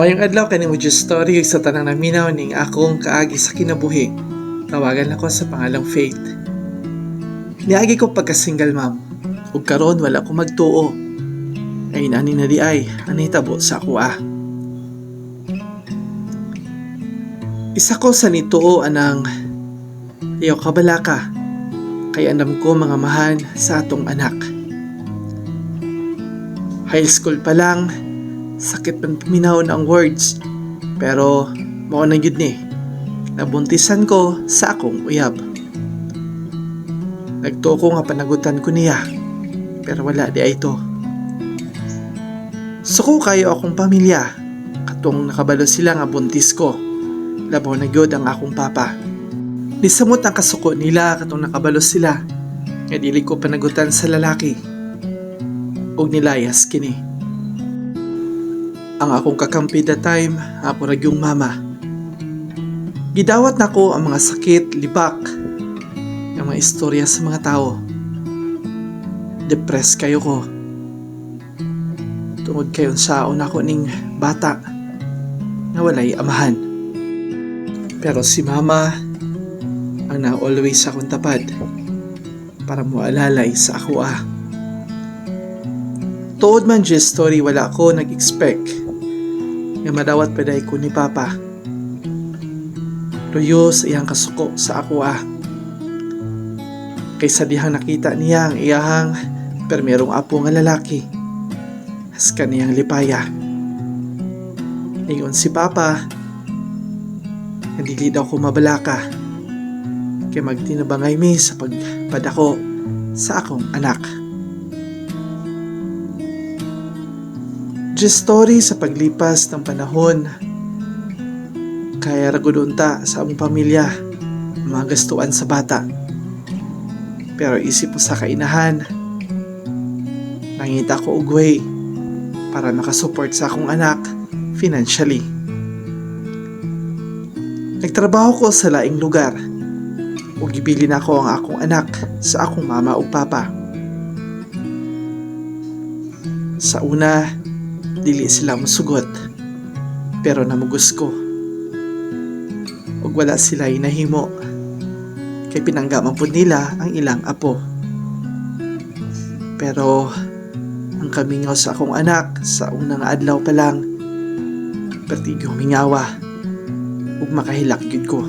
Mayong adlaw kani mo just story sa tanang naminaw ning akong kaagi sa kinabuhi. Tawagan ako sa pangalang Faith. Niagi ko pagka-single mom. Ug karon wala ko magtuo. Ay nani na di ay anitabo sa ako Isa ko sa nituo anang ayaw kabalaka. Kay andam ko mga mahan sa atong anak. High school pa lang, sakit man paminahon ang words. Pero mao na gyud ni. Nabuntisan ko sa akong uyab. Nagtuo ko nga panagutan ko niya. Pero wala di ay ito. Suko kayo akong pamilya. Katong nakabalo sila nga buntis ko. Labaw na gyud ang akong papa. Nisamot ang kasuko nila katong nakabalo sila. Nga dili ko panagutan sa lalaki. Og nilayas kini. Ang akong kakampi that time, ako ragyong mama. Gidawat nako ang mga sakit, libak, ang mga istorya sa mga tao. Depressed kayo ko. Tungod kayo sa una ko ning bata na walay amahan. Pero si mama ang na-always akong tapad para mo alalay sa ako Tuod man just story wala ako nag-expect nga madawat paday ko ni Papa. Luyo sa iyang kasuko sa ako Kaysa dihang nakita niya ang iyahang permerong apo nga lalaki. As kaniyang lipaya. Ingon si Papa, hindi daw ko mabalaka. Kaya magtinabangay mi sa pagpadako sa akong anak. Just story sa paglipas ng panahon. Kaya ragudunta sa among pamilya mga gastuan sa bata. Pero isip mo sa kainahan, nangita ko og way para makasupport sa akong anak financially. Nagtrabaho ko sa laing lugar ug gibili na ko ang akong anak sa akong mama ug papa. Sa una, dili sila musugot, pero namugos ko. Ug wala sila inahimo, kay pinanggaman po nila ang ilang apo. Pero ang kamingaw sa akong anak sa unang adlaw pa lang, pertigyo mingawa, ug makahilak gyud ko.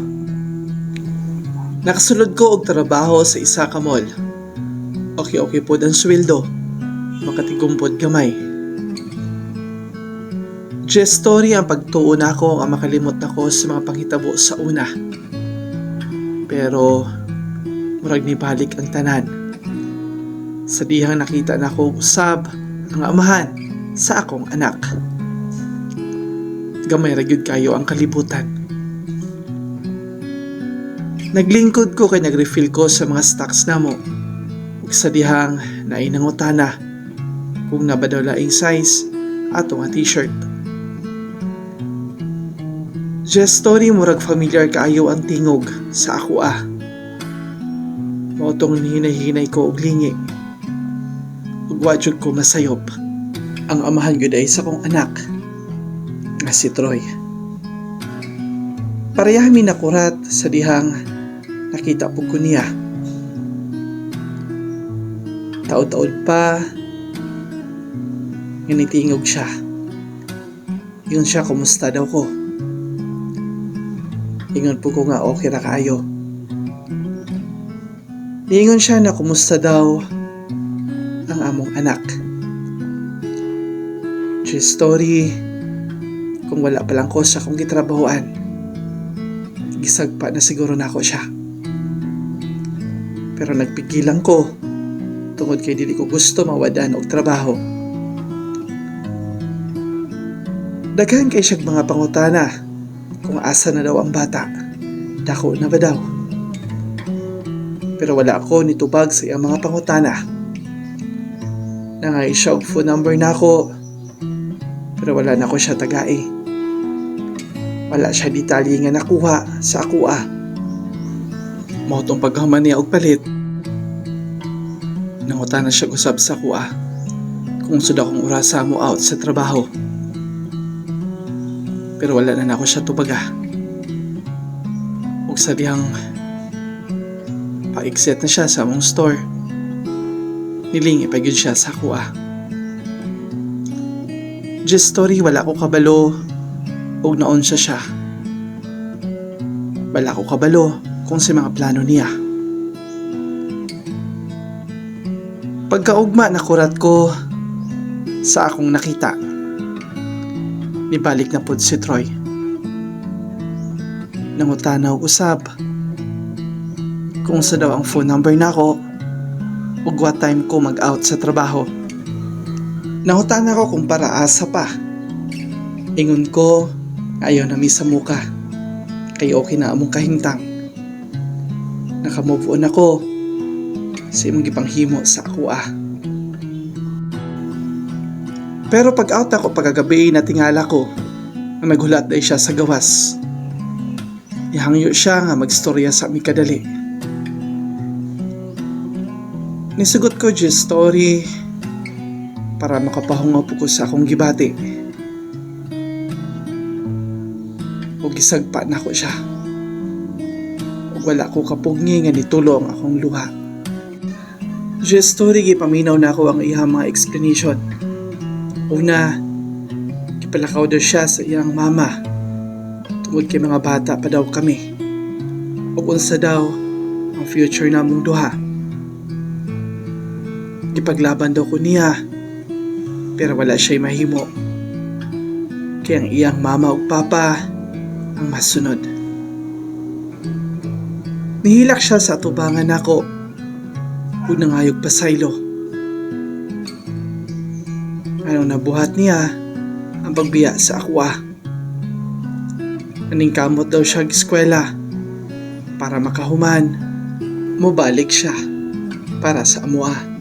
Nakasulod ko og trabaho sa isa ka mall. Okay po ang sweldo, makatigumpod gamay. Just story ang pagtuon ako ang makalimot ako sa mga panghitabo sa una. Pero murag ni balik ang tanan. Sa dihang nakita na ko usab ang amahan sa akong anak. Gamay ra gyud kayo ang kalibutan. Naglingkod ko kay nagrefill ko sa mga stocks namo. Ug sa dihang nainangutana kung nabadaw laing size ato nga t-shirt. Just story murag familiar kaayo ang tingog sa ako Mautong hinay-hinay ko og lingi. Ug wadyod ko masayop. Ang amahan gyud ay sa kong anak nga si Troy. Pareha mi nakurat sa dihang nakita po ko niya. Taod-taod pa nginitingog siya. Yun siya, kumusta daw ko? Ingon po ko nga okay ra kayo. Niingon siya na kumusta daw ang among anak. Just story, kung wala pa lang ko sa akong gitrabahoan, gisagpa na siguro na ako siya. Pero nagpigilan ko tungod kay dili ko gusto mawadan og trabaho. Daghan kay siyang mga pangutana kung asa na daw ang bata. Dako na ba daw? Pero wala ako nitubag sa iyang mga pangutana. Nangay siya og phone number na ako, pero wala na ko siya tagai. Wala siya detalye nga nakuha sa ako Mao tong paghaman niya og palit. Nangutana siya usab sa ako kung sud akong orasa mo out sa trabaho. Pero wala na ako siya tubaga. Ug sa dihang pa-exit na siya sa among store, nilingi pa gyud siya sa kuha. Just story, wala ko kabalo ug naon siya. Wala ko kabalo kung si mga plano niya. Pagkaugma na kurat ko sa akong nakita, nibalik na pod si Troy. Nangutana og usab kung sa daw ang phone number nako ug what time ko mag-out sa trabaho. Nangutana ko kung para asa pa. Ingon ko ayaw na mi sa muka, kay okay na among kahimtang. Naka-move on ako sa imong gipanghimo sa ako . Pero pag out ako pagkagabi, natingala ko na naghulat day siya sa gawas. Ihangyo siya nga magstorya sa aming kadali. Nisugot ko just story para makapahungaw po ko sa akong gibati. O gisagpa na ko siya. O wala ko kapugni nga nitulong akong luha. Just story, gipaminaw na ako ang iyang mga explanation. Una, gipalakaw daw siya sa iyang mama tungod kay mga bata pa daw kami. O unsa daw ang future namong duha. Gipaglaban daw ko niya, pero wala siya'y mahimo. Kaya ang iyang mama ug papa ang masunod. Nihilak siya sa atubangan nako ug nangayog pasaylo. Anong nabuhat niya ang pagbiya sa ako . Aning kamot daw siya eskwela para makahuman, mobalik siya para sa amua.